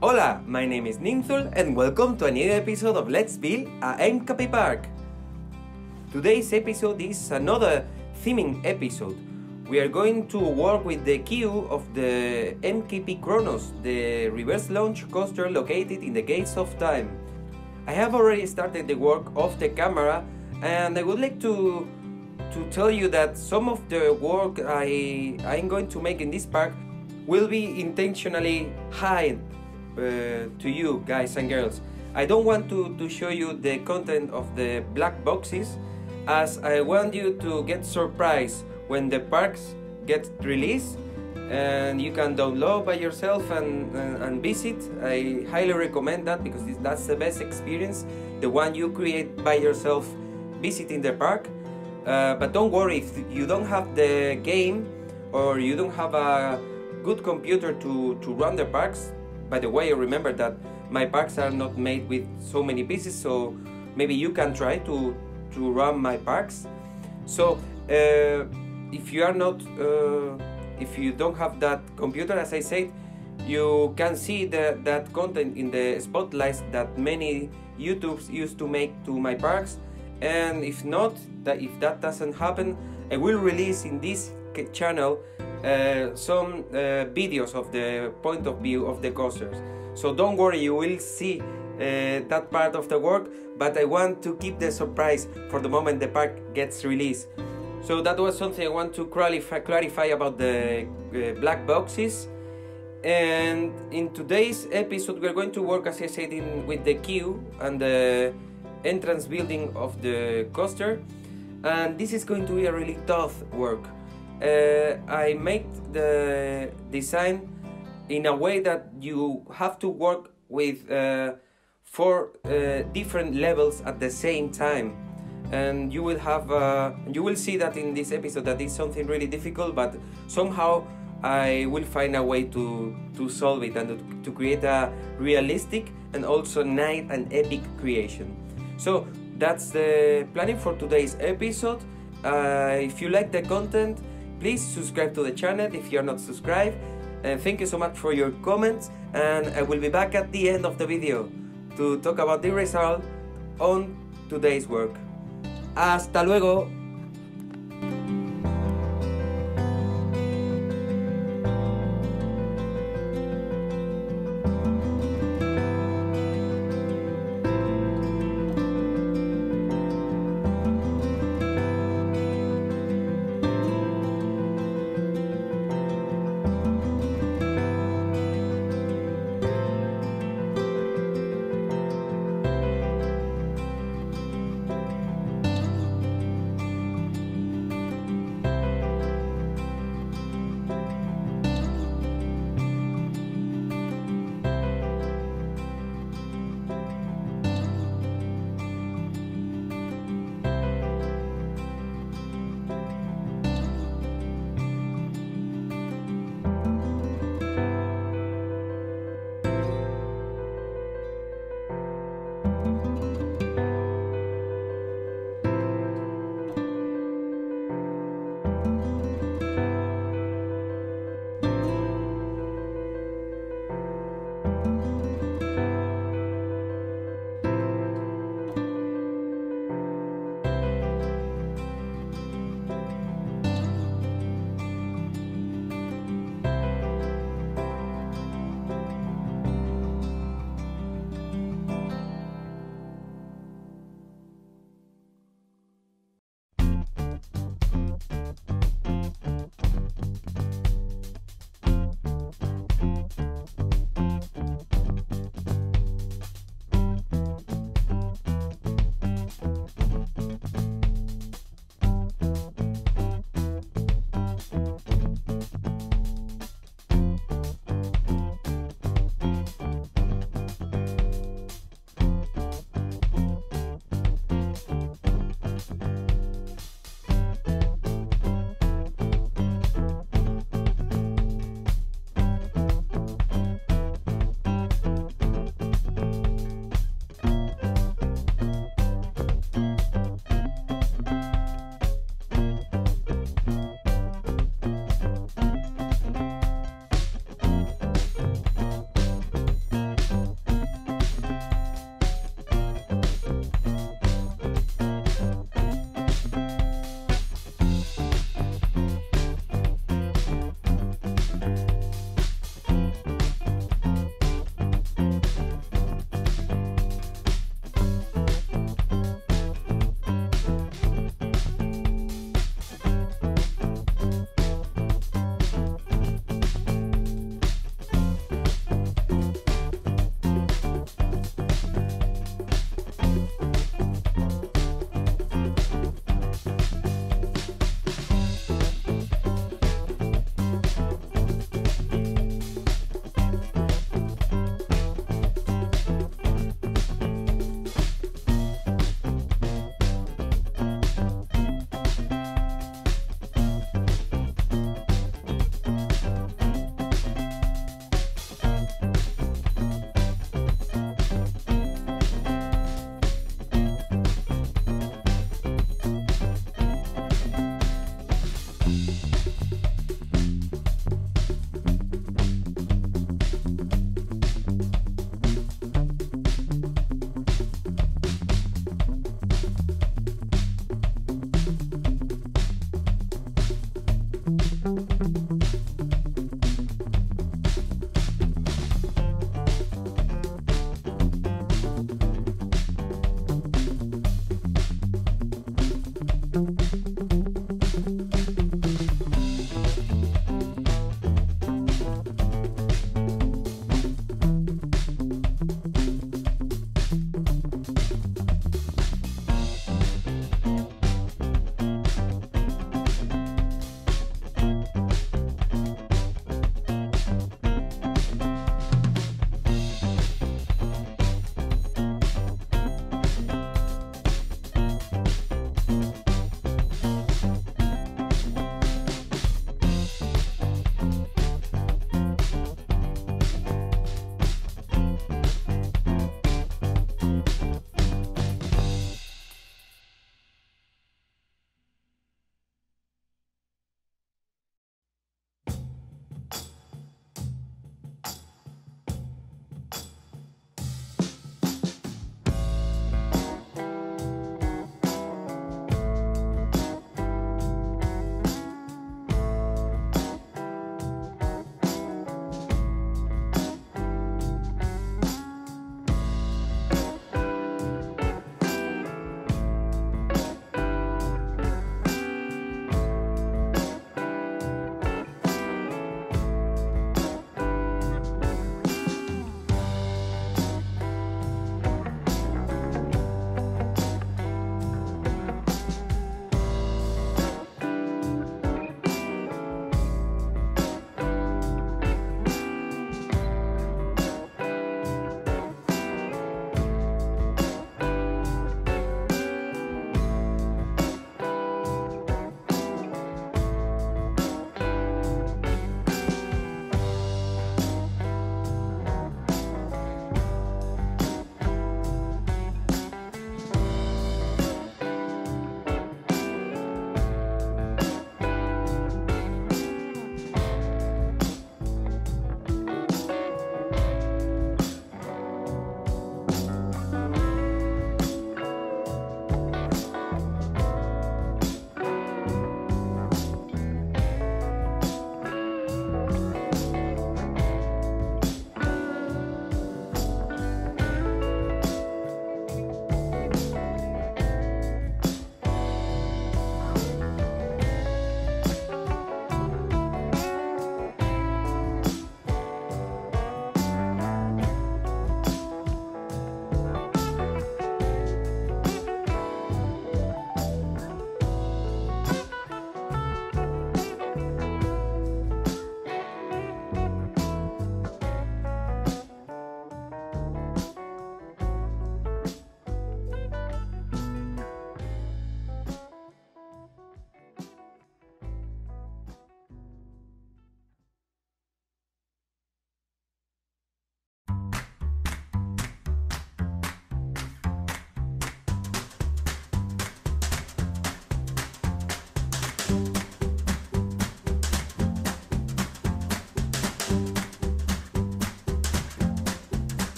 Hola, my name is Ninthul and welcome to a new episode of Let's Build a MKP Park. Today's episode is another theming episode. We are going to work with the queue of the MKP Kronos, the reverse launch coaster located in the Gates of Time. I have already started the work off the camera and I would like to tell you that some of the work I'm going to make in this park will be intentionally hide to you guys and girls. I don't want to show you the content of the black boxes, as I want you to get surprised when the parks get released and you can download by yourself and visit. I highly recommend that because that's the best experience, the one you create by yourself visiting the park. But don't worry if you don't have the game or you don't have a good computer to run the parks. By the way, remember that my parks are not made with so many pieces, so maybe you can try to run my parks. So if you are not if you don't have that computer, as I said, you can see that content in the spotlights that many YouTubers used to make to my parks. And if not, if that doesn't happen, I will release in this channel some videos of the point of view of the coasters. So don't worry, you will see that part of the work, but I want to keep the surprise for the moment the park gets released. So that was something I want to clarify about the black boxes. And in today's episode we're going to work, as I said, with the queue and the entrance building of the coaster, and this is going to be a really tough work. I made the design in a way that you have to work with 4 different levels at the same time, and you will see that in this episode that is something really difficult, but somehow I will find a way to solve it and to create a realistic and also nice and epic creation. So that's the planning for today's episode. If you like the content, please subscribe to the channel if you're not subscribed. And thank you so much for your comments, and I will be back at the end of the video to talk about the result on today's work. ¡Hasta luego!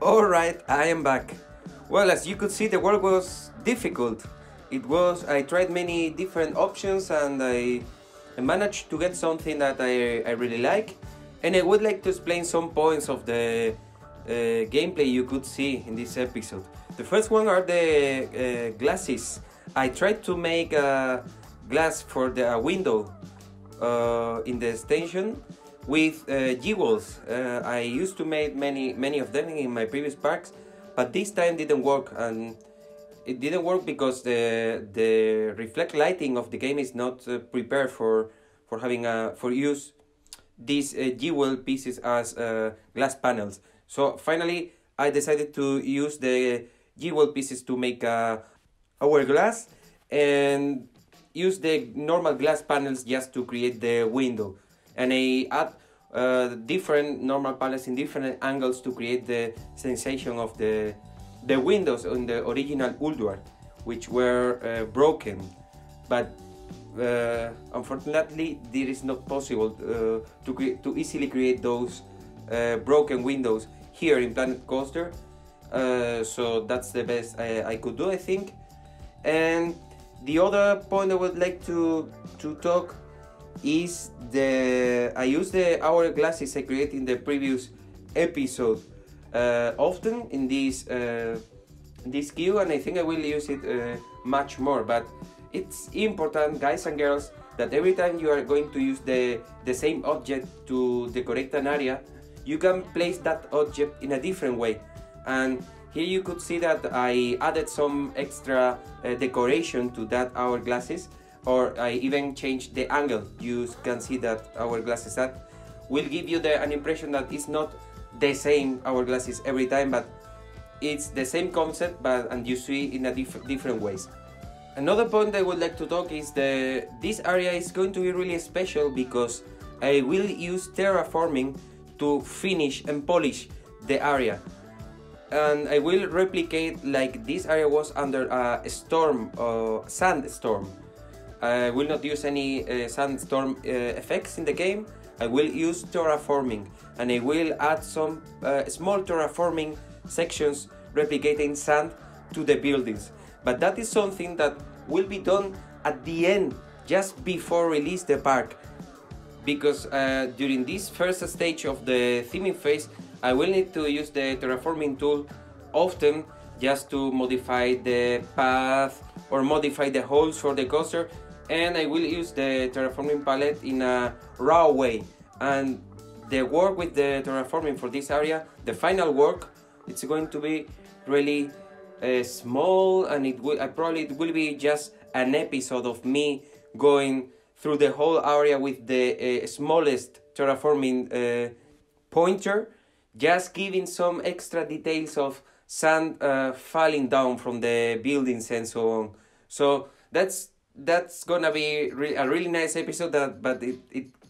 Alright, I am back. Well, as you could see, the work was difficult. I tried many different options and I managed to get something that I really like. And I would like to explain some points of the gameplay you could see in this episode. The first one are the glasses. I tried to make a glass for the window in the station with jewels. I used to make many of them in my previous parks, but this time didn't work, and it didn't work because the reflect lighting of the game is not prepared for use these jewel pieces as glass panels. So finally I decided to use the jewel pieces to make a hourglass and use the normal glass panels just to create the window, and I add different normal panels in different angles to create the sensation of the windows on the original Ulduar, which were broken, but unfortunately it is not possible to easily create those broken windows here in Planet Coaster. So that's the best I could do, I think. And the other point I would like to talk is I use the hourglasses I created in the previous episode often in this queue, and I think I will use it much more. But it's important, guys and girls, that every time you are going to use the same object to decorate an area, you can place that object in a different way. And here you could see that I added some extra decoration to that hourglasses, or I even changed the angle. You can see that hourglasses that will give you an impression that it's not the same hourglasses every time, but it's the same concept, and you see in a different ways. Another point I would like to talk is this area is going to be really special because I will use terraforming to finish and polish the area. And I will replicate like this area was under a storm, sandstorm. I will not use any sandstorm effects in the game. I will use terraforming, and I will add some small terraforming sections replicating sand to the buildings. But that is something that will be done at the end, just before release the park, because during this first stage of the theming phase I will need to use the terraforming tool often just to modify the path or modify the holes for the coaster, and I will use the terraforming palette in a raw way. And the work with the terraforming for this area, the final work, it's going to be really small, and it will be just an episode of me going through the whole area with the smallest terraforming pointer, just giving some extra details of sand falling down from the buildings and so on. So that's gonna be a really nice episode, but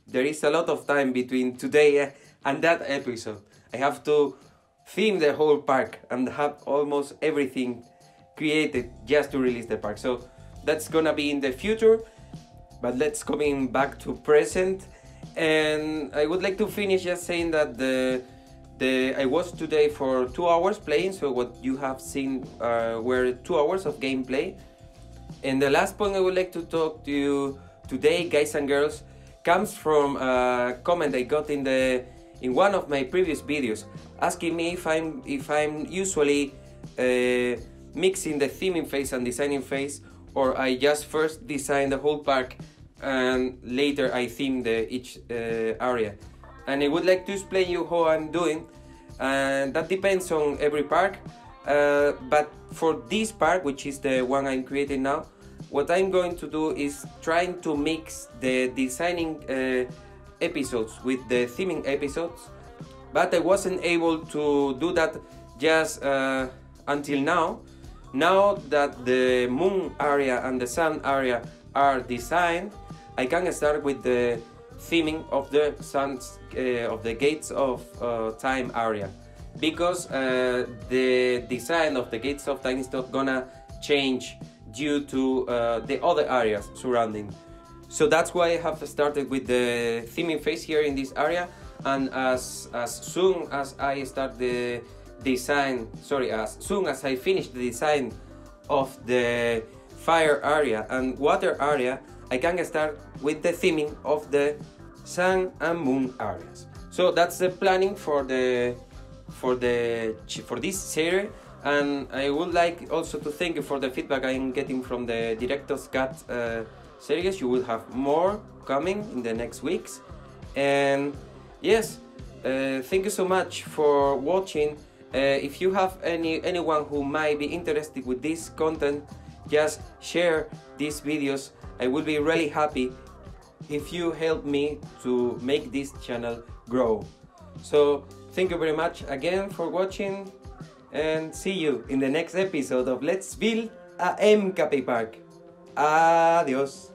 there is a lot of time between today and that episode. I have to theme the whole park and have almost everything created just to release the park. So that's gonna be in the future, but let's coming back to present. And I would like to finish just saying that I was today for 2 hours playing, so what you have seen were 2 hours of gameplay. And the last point I would like to talk to you today, guys and girls, comes from a comment I got in one of my previous videos, asking me if I'm usually mixing the theming phase and designing phase, or I just first design the whole park and later I theme each area. And I would like to explain you how I'm doing, and that depends on every park. But for this park, which is the one I'm creating now, what I'm going to do is trying to mix the designing episodes with the theming episodes, but I wasn't able to do that just until now. Now that the moon area and the sun area are designed, I can start with the theming of the of the Gates of Time area, because the design of the Gates of Time is not gonna change due to the other areas surrounding. So that's why I have started with the theming phase here in this area, and as soon as I start the as soon as I finish the design of the fire area and water area, I can start with the theming of the sun and moon areas. So that's the planning for this series, and I would like also to thank you for the feedback I'm getting from the Director's Cut series. You will have more coming in the next weeks, and yes, thank you so much for watching. If you have anyone who might be interested with this content, just share these videos. I will be really happy if you help me to make this channel grow. So thank you very much again for watching, and see you in the next episode of Let's Build a MKP Park. Adiós.